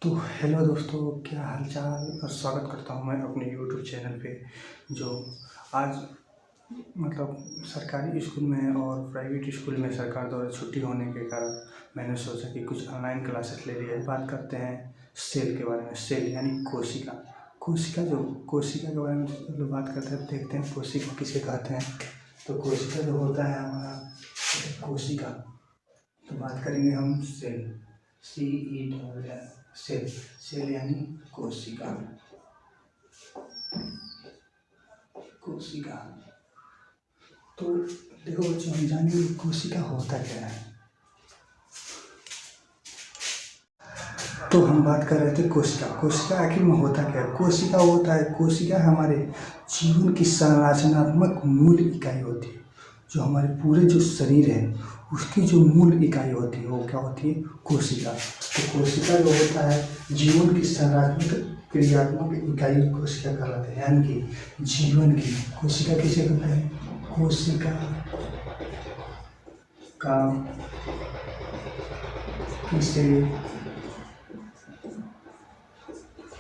तो हेलो दोस्तों, क्या हाल चाल। और स्वागत करता हूं मैं अपने यूट्यूब चैनल पे। जो आज सरकारी स्कूल में और प्राइवेट स्कूल में सरकार द्वारा छुट्टी होने के कारण मैंने सोचा कि कुछ ऑनलाइन क्लासेस ले लिए। बात करते हैं सेल के बारे में। सेल यानी कोशिका। कोशिका के बारे में लोग बात करते हैं। देखते हैं कोशिका किसे कहते हैं। तो कोशिका जो होता है हमारा कोशिका, तो बात करेंगे हम सेल। CEL cell. सेल यानी कोशिका। तो देखो बच्चों, हम जानेंगे कोशिका होता क्या है। तो हम बात कर रहे थे कोशिका आखिर में होता क्या है। कोशिका होता है, कोशिका हमारे जीवन की संरचनात्मक मूल इकाई होती है। जो हमारे पूरे जो शरीर है उसकी जो मूल इकाई होती है वो क्या होती है, कोशिका। तो कोशिका जो होता है जीवन की संरचनात्मक क्रियात्मक इकाई कोशिका कहलाते हैं। यानी कि जीवन की कोशिका किसे कहते हैं, कोशिका का किसे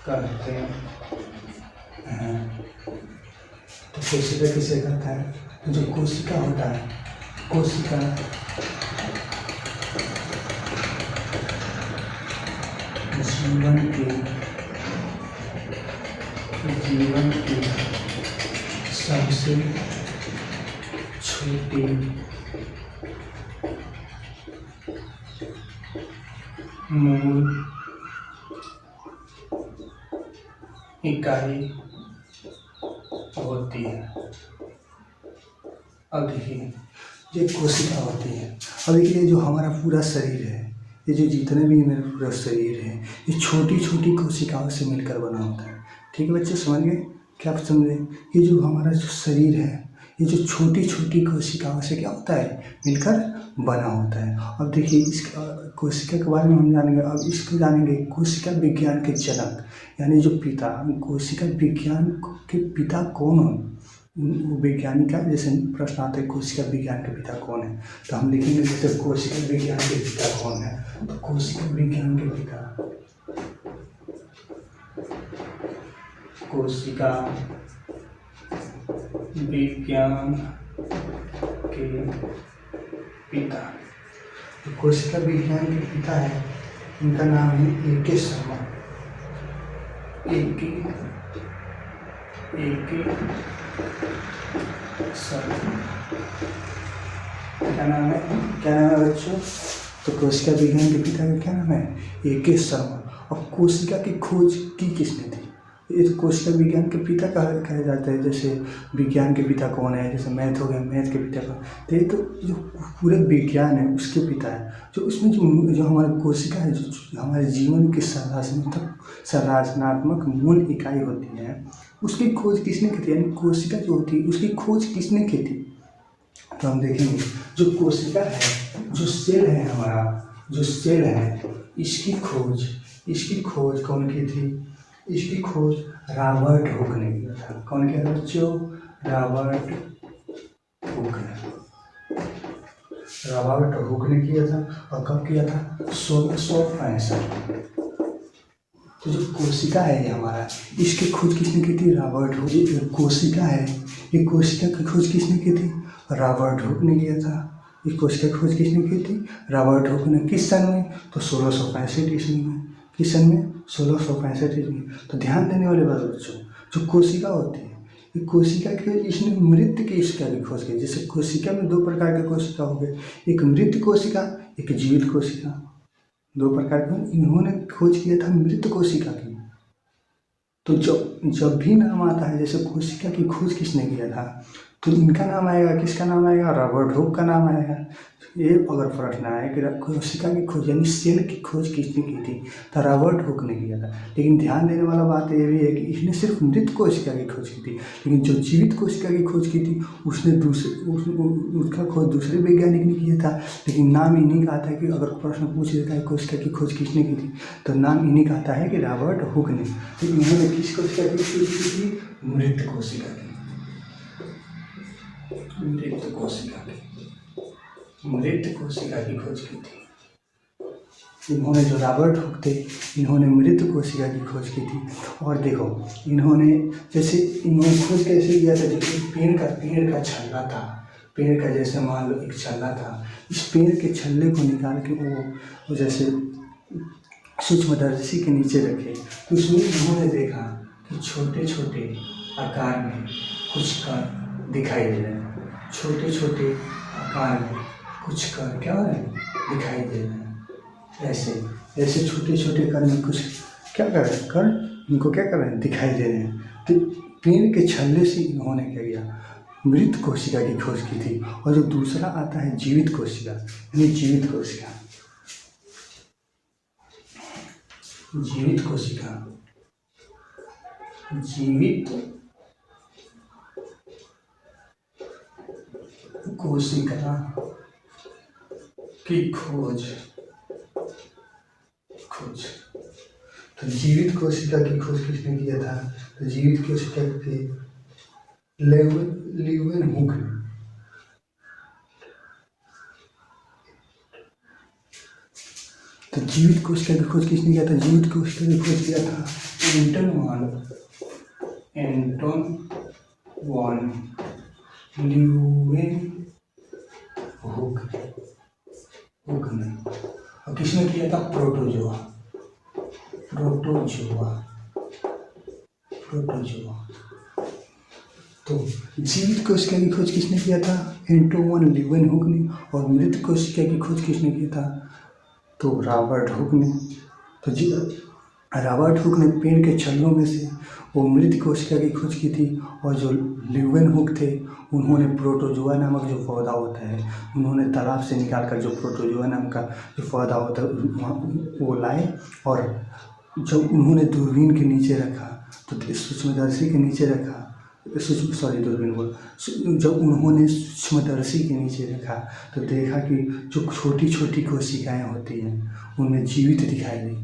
कहते हैं। तो कोशिका किसे कहता है, जो कोशिका होता है, कोशिका जीवन की सबसे छोटी मूल इकाई होती है। अब देखिए, ये कोशिका होती है। अब देखिए, जो हमारा पूरा शरीर है, ये जो जितने भी मेरा पूरा शरीर है, ये छोटी छोटी कोशिकाओं से मिलकर बना होता है। ठीक है बच्चे, समझ गए? क्या आप समझे? ये जो हमारा जो शरीर है, ये जो छोटी छोटी कोशिकाओं से क्या होता है, मिलकर बना होता है। अब देखिए, इस कोशिका के बारे में हम जानेंगे। अब इसको जानेंगे कोशिका विज्ञान के जनक, यानी जो पिता, कोशिका विज्ञान के पिता कौन हो। वैज्ञानिक का जैसे प्रश्न आता है, कोशिका विज्ञान के पिता कौन है, तो हम लिखेंगे जैसे कोशिका विज्ञान के पिता कौन है। तो कोशिका विज्ञान के पिता, कोशिका विज्ञान के पिता, तो कोशिका विज्ञान के पिता है, इनका नाम है A.K. शर्मा। क्या नाम है बच्चों? तो कोशिका विज्ञान के पिता का क्या नाम है, A.K. शर्मा। अब कोशिका की खोज की किसने थी? ये तो कोशिका विज्ञान के पिता कहा जाता है। जैसे विज्ञान के पिता कौन है, जैसे मैथ हो गया, मैथ के पिता कौन, तो ये तो जो पूरे विज्ञान है उसके पिता है। जो उसमें जो हमारी कोशिका है, जो हमारे जीवन की संरचनात्मक मूल इकाई होती है, उसकी खोज किसने की थी, यानी कोशिका जो होती है उसकी खोज किसने की थी। तो हम देखेंगे, जो कोशिका है, जो सेल है हमारा, जो सेल है, इसकी खोज कौन की थी? इसकी खोज रॉबर्ट हुक ने किया था। कौन किया था बच्चों? रॉबर्ट हुक ने किया था। और कब किया था? 1665। तो जो कोशिका है ये हमारा, इसकी खोज किसने की थी? Robert Hooke. ये कोशिका है, ये कोशिका की खोज किसने की थी? रॉबर्ट हुक ने किया था। इस कोशिका की खोज किसने की थी? रॉबर्ट हुक ने। किस सन में? तो 1665 ईस्वी में। किस सन में? 1665 ईस्वी। तो ध्यान देने वाली बात बच्चों, जो कोशिका होती है, ये कोशिका के इसने मृत कोशिका की खोज की। जैसे कोशिका में दो प्रकार के कोशिका हो गए, एक मृत कोशिका, एक जीवित कोशिका। दो प्रकार के इन्होंने खोज किया था मृत कोशिका की। तो जब भी नाम आता है, जैसे कोशिका की खोज किसने किया था, तो इनका नाम आएगा। किसका नाम आएगा? रॉबर्ट हुक का नाम आएगा। ये अगर प्रश्न आए कि कोशिका की खोज यानी सेल की खोज किसने की थी, तो रॉबर्ट हुक ने किया था। लेकिन ध्यान देने वाला बात ये भी है कि इसने सिर्फ मृत कोशिका की खोज की थी, लेकिन जो जीवित कोशिका की खोज की थी उसका खोज दूसरे वैज्ञानिक ने किया था। लेकिन नाम इन्हीं का आता है कि अगर प्रश्न पूछ देता है कोशिका की खोज किसने की थी, तो नाम इन्हीं का आता है कि रॉबर्ट हुक ने। तो इन्होंने किस कोशिका की खोज की थी? मृत कोशिका की। मृत कोशिका की खोज की थी। इन्होंने जो रॉबर्ट हुक थे, इन्होंने मृत कोशिका की खोज की थी। और देखो इन्होंने जैसे इन्होंने खोज कैसे किया था, जैसे पेड़ का छल्ला था, पेड़ का जैसे मान लो एक छल्ला था, इस पेड़ के छल्ले को निकाल के वो जैसे सूक्ष्मदर्शी के नीचे रखे, तो उसमें इन्होंने देखा कि छोटे छोटे आकार में कुछ कण दिखाई दे रहे हैं, छोटे छोटे आकार में कुछ कण क्या है दिखाई दे रहे हैं। ऐसे छोटे छोटे कण में कुछ क्या कर रहे हैं, कण इनको क्या कर रहे हैं, दिखाई दे रहे हैं। तो पेड़ के छल्ले से इन्होंने क्या किया, मृत कोशिका की खोज की थी। और जो दूसरा आता है जीवित कोशिका, यानी जीवित कोशिका, जीवित कोशिका, जीवित कोशिका की खोज। तो जीवित कोशिका की खोज किसने किया था, तो जीवित कोशिका के लीवेनहुक ने। तो जीवित कोशिका की खोज किसने किया था, जीवित कोशिका की खोज किया था एंटन वान लीवेनहुक ने। और किसने किया था, प्रोटोजोआ। तो जीवित कोशिका की खोज किसने किया था, एंटोन लीवेनहुक ने। और मृत कोशिका की खोज किसने किया था, तो रॉबर्ट हुक ने। तो रॉबर्ट हुक ने पेड़ के छल्लों में से वो मृत कोशिका की खोज की थी। और जो लीवेनहुक थे उन्होंने प्रोटोजोआ नामक जो पौधा होता है, उन्होंने तालाब से निकाल कर जो प्रोटोजोआ नाम का जो पौधा होता है वो लाए। और जब उन्होंने दूरबीन के नीचे रखा, तो सूक्ष्मदर्शी के नीचे रखा, जब उन्होंने सूक्ष्मदर्शी के नीचे रखा तो देखा कि जो छोटी छोटी कोशिकाएं होती हैं उनमें जीवित दिखाई दी।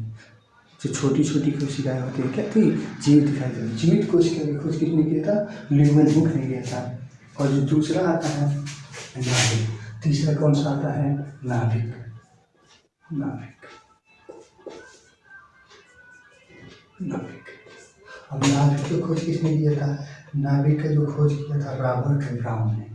जो छोटी छोटी कोशिकाएं होती हैं क्या थी, जीवित दिखाई दी। जीवित कोशिका की खोज किसने किया था, लीवेनहुक ने किया था। और जो दूसरा आता है नाभिक, तीसरा कौन सा आता है, नाभिक। अब नाभिक की खोज किसने किया था, नाभिक का जो खोज किया था रॉबर्ट ब्राउन ने।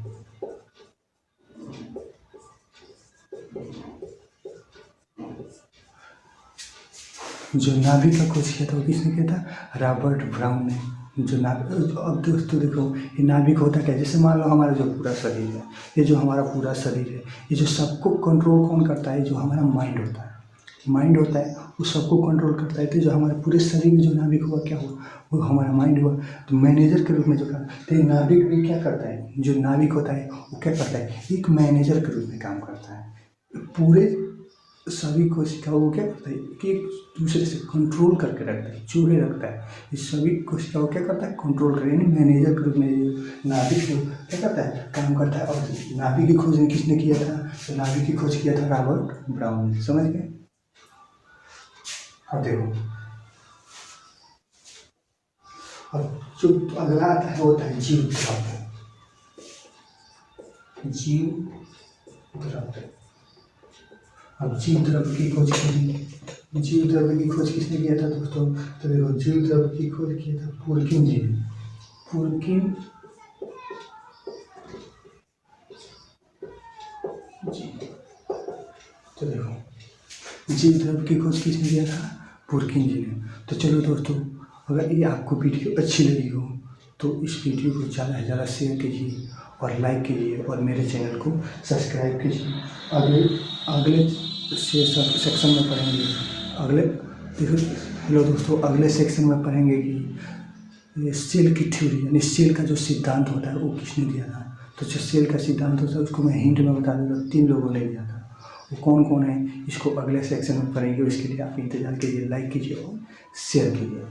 जो नाभिक का खोज किया था वो किसने किया था, रॉबर्ट ब्राउन ने। जो नाभिक, अब दोस्तों देखो ये नाभिक होता क्या है, जैसे मान लो हमारा जो पूरा शरीर है, ये जो हमारा पूरा शरीर है, ये जो सबको कंट्रोल कौन करता है, जो हमारा माइंड होता है, वो सबको कंट्रोल करता है। तो जो हमारे पूरे शरीर में जो नाभिक हुआ क्या हुआ, वो हमारा माइंड हुआ। तो मैनेजर के रूप में जो काम, तो नाभिक भी क्या करता है, जो नाभिक होता है वो क्या करता है, एक मैनेजर के रूप में काम करता है। पूरे सभी कोशिकाओं को क्या करता है कि एक दूसरे से कंट्रोल करके रखता है, जोड़े रखता है। इस सभी कोशिकाओं को क्या करता है, कंट्रोल करे, यानी मैनेजर के रूप में नाभिक क्या करता है, काम करता है। और नाभिक की खोज किसने किया था, तो नाभिक की खोज किया था रॉबर्ट ब्राउन ने। समझ गए। अब देखो अब जो अगला आता है वो होता है जीव द्रव्य। अब जीव द्रव्य की खोज करेंगे। जीव द्रव्य की खोज किसने किया था दोस्तों, तो देखो जीव द्रव्य की खोज किया था पुरकिन जी ने। पुरकिन जी, तो देखो जीव द्रव्य की खोज किसने किया था, पुरकिन जी ने। तो चलो दोस्तों, अगर ये आपको वीडियो अच्छी लगी हो तो इस वीडियो को ज़्यादा से ज़्यादा शेयर कीजिए और लाइक कीजिए और मेरे चैनल को सब्सक्राइब कीजिए। अगले सेक्शन में पढ़ेंगे, हेलो दोस्तों, अगले सेक्शन में पढ़ेंगे कि ये सेल की थ्योरी, यानी सेल का जो सिद्धांत होता है वो किसने दिया था। तो जो सेल का सिद्धांत होता है उसको मैं हिंट में बता दूँगा, 3 लोगों ने दिया था। वो कौन कौन है, इसको अगले सेक्शन में पढ़ेंगे। इसके लिए आप इंतजार कीजिए, लाइक कीजिए और शेयर कीजिए।